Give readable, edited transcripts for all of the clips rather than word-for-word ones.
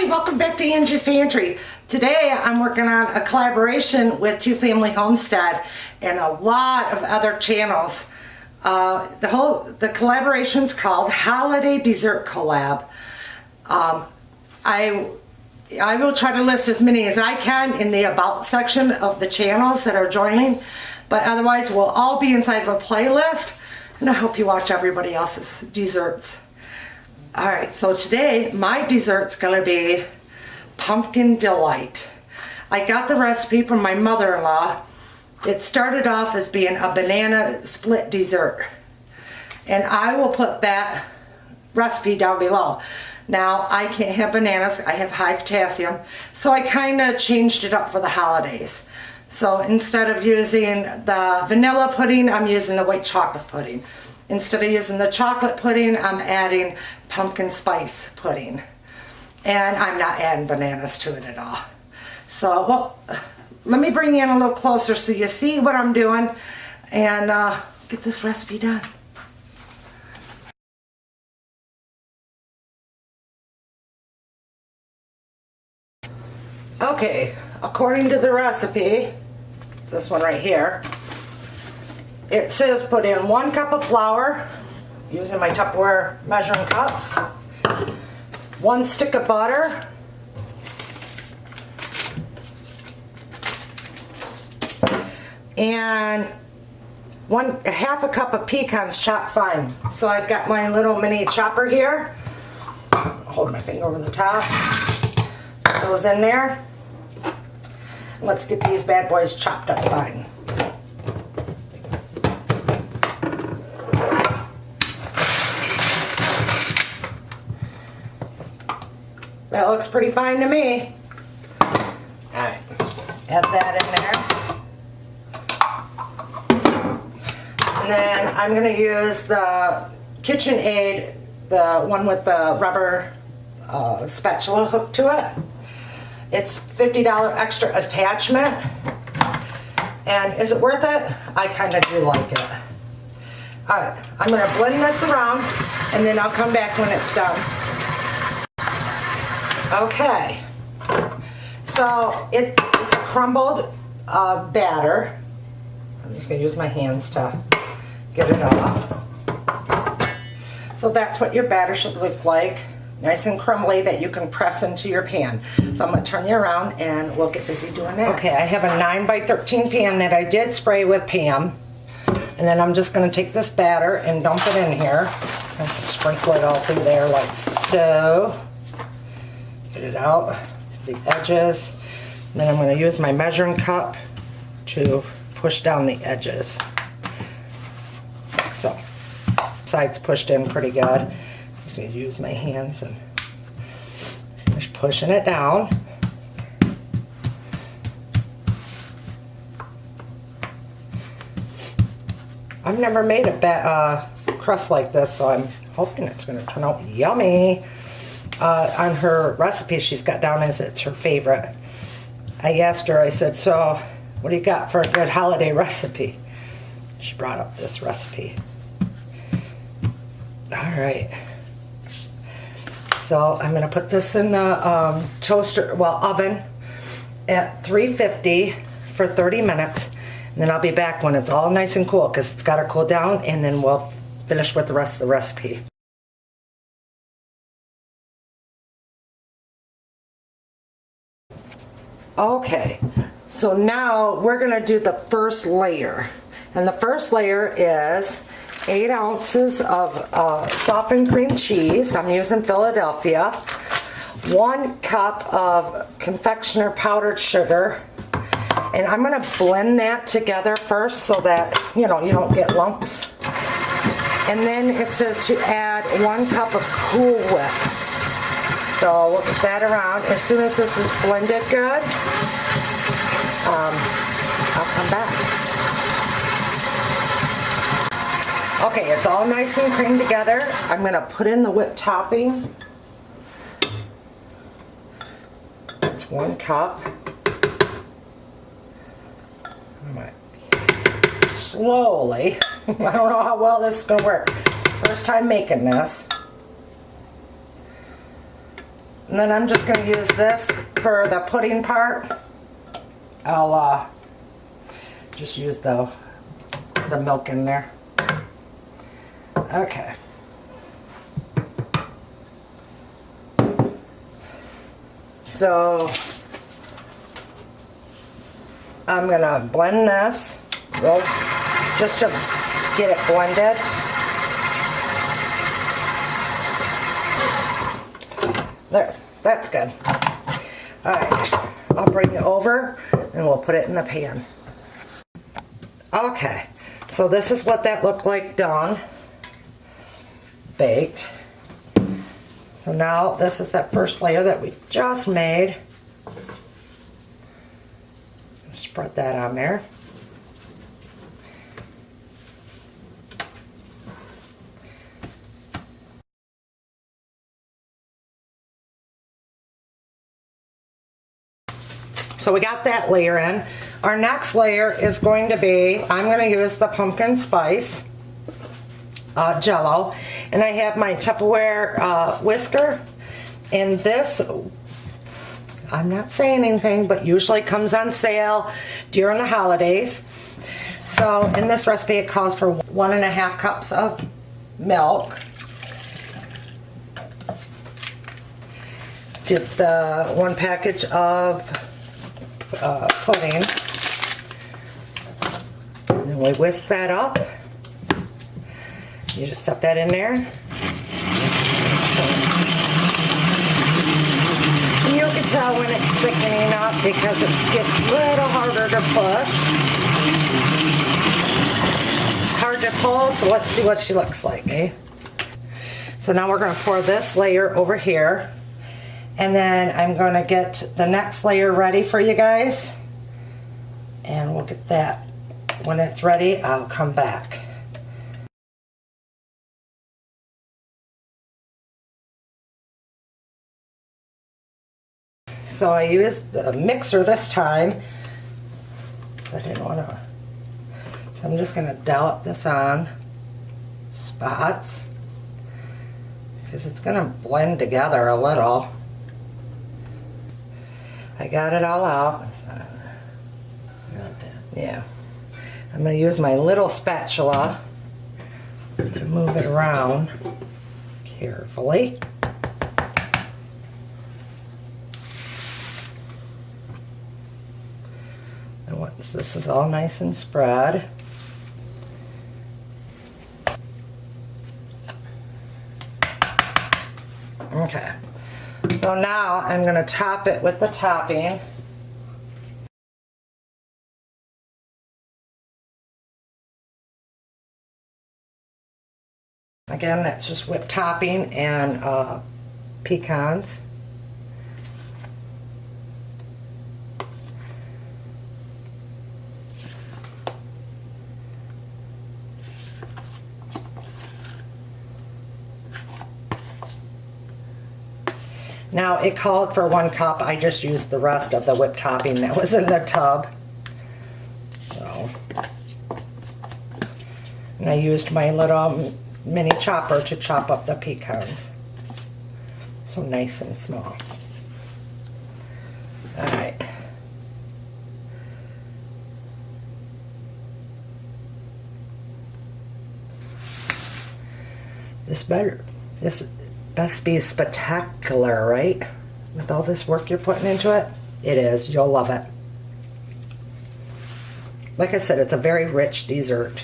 welcome back to Angie's Pantry. Today I'm working on a collaboration with Two Family Homestead and a lot of other channels. The collaboration's called Holiday Dessert Collab. I will try to list as many as I can in the About section of the channels that are joining, but otherwise we'll all be inside of a playlist, and I hope you watch everybody else's desserts. Alright, so today my dessert's gonna be Pumpkin Delight. I got the recipe from my mother-in-law. It started off as being a banana split dessert, and I will put that recipe down below. Now, I can't have bananas, I have high potassium, so I kind of changed it up for the holidays. So instead of using the vanilla pudding, I'm using the white chocolate pudding. Instead of using the chocolate pudding, I'm adding pumpkin spice pudding. And I'm not adding bananas to it at all. So, well, let me bring you in a little closer so you see what I'm doing and get this recipe done. Okay, according to the recipe, this one right here, it says put in 1 cup of flour, using my Tupperware measuring cups, 1 stick of butter, and half a cup of pecans chopped fine. So I've got my little mini chopper here. Hold my finger over the top. Put those in there. Let's get these bad boys chopped up fine. That looks pretty fine to me. Alright, add that in there. And then I'm going to use the KitchenAid, the one with the rubber spatula hook to it. It's $50 extra attachment. And is it worth it? I kind of do like it. Alright, I'm going to blend this around and then I'll come back when it's done. Okay, so it's a crumbled batter. I'm just going to use my hands to get it off. So that's what your batter should look like. Nice and crumbly that you can press into your pan. So I'm going to turn you around and we'll get busy doing that. Okay, I have a 9x13 pan that I did spray with Pam. And then I'm just going to take this batter and dump it in here. And sprinkle it all through there like so. Get it out, the edges. And then I'm going to use my measuring cup to push down the edges. So, sides pushed in pretty good. I'm just going to use my hands and just pushing it down. I've never made a crust like this, so I'm hoping it's going to turn out yummy. On her recipe, she's got down as it's her favorite. I asked her, I said, so what do you got for a good holiday recipe? She brought up this recipe. Alright. So I'm going to put this in the oven at 350 for 30 minutes. And then I'll be back when it's all nice and cool because it's got to cool down, and then we'll finish with the rest of the recipe. Okay, so now we're going to do the first layer. And the first layer is 8 ounces of softened cream cheese. I'm using Philadelphia. 1 cup of confectioner powdered sugar. And I'm going to blend that together first so that, you don't get lumps. And then it says to add 1 cup of Cool Whip. So we'll get that around. As soon as this is blended good, I'll come back. Okay, it's all nice and creamed together. I'm going to put in the whipped topping. It's 1 cup. I'm going to slowly, I don't know how well this is going to work. First time making this. And then I'm just going to use this for the pudding part. I'll just use the milk in there. Okay. So I'm going to blend this just to get it blended. There, that's good. Alright, I'll bring it over and we'll put it in the pan. Okay, so this is what that looked like done. Baked. So now this is that first layer that we just made. Spread that on there. So we got that layer in. Our next layer is going to be, I'm going to use the pumpkin spice Jello, and I have my Tupperware whisker, and this, I'm not saying anything, but usually comes on sale during the holidays. So in this recipe it calls for 1.5 cups of milk. Get the 1 package of pudding. And then we whisk that up. You just set that in there. And you can tell when it's thickening up because it gets a little harder to push. It's hard to pull, so let's see what she looks like. So now we're going to pour this layer over here. And then I'm going to get the next layer ready for you guys. And we'll get that. When it's ready, I'll come back. So I used the mixer this time. I didn't want to. I'm just going to dollop this on spots. Because it's going to blend together a little. I got it all out. Yeah. I'm going to use my little spatula to move it around carefully. And once this is all nice and spread, okay. So now I'm going to top it with the topping. Again, that's just whipped topping and pecans. Now it called for 1 cup. I just used the rest of the whipped topping that was in the tub. So, and I used my little mini chopper to chop up the pecans. So nice and small. Alright. This best be spectacular, right? With all this work you're putting into it. It is. You'll love it. Like I said, it's a very rich dessert.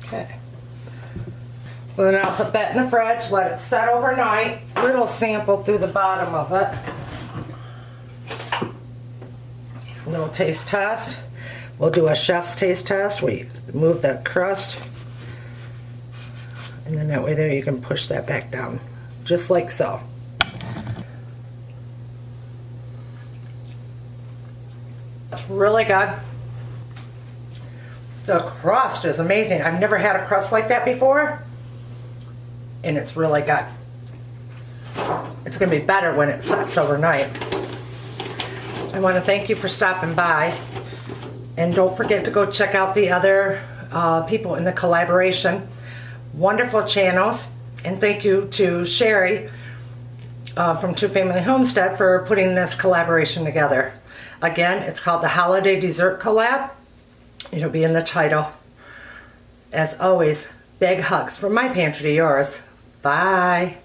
Okay. So then I'll put that in the fridge, let it set overnight. Little sample through the bottom of it. A little taste test. We'll do a chef's taste test. We move that crust. And then that way there you can push that back down. Just like so. It's really good. The crust is amazing. I've never had a crust like that before. And it's really good. It's going to be better when it sets overnight. I want to thank you for stopping by. And don't forget to go check out the other people in the collaboration. Wonderful channels. And thank you to Sherry from Two Family Homestead for putting this collaboration together. Again, it's called the Holiday Dessert Collab. It'll be in the title. As always, big hugs from my pantry to yours. Bye.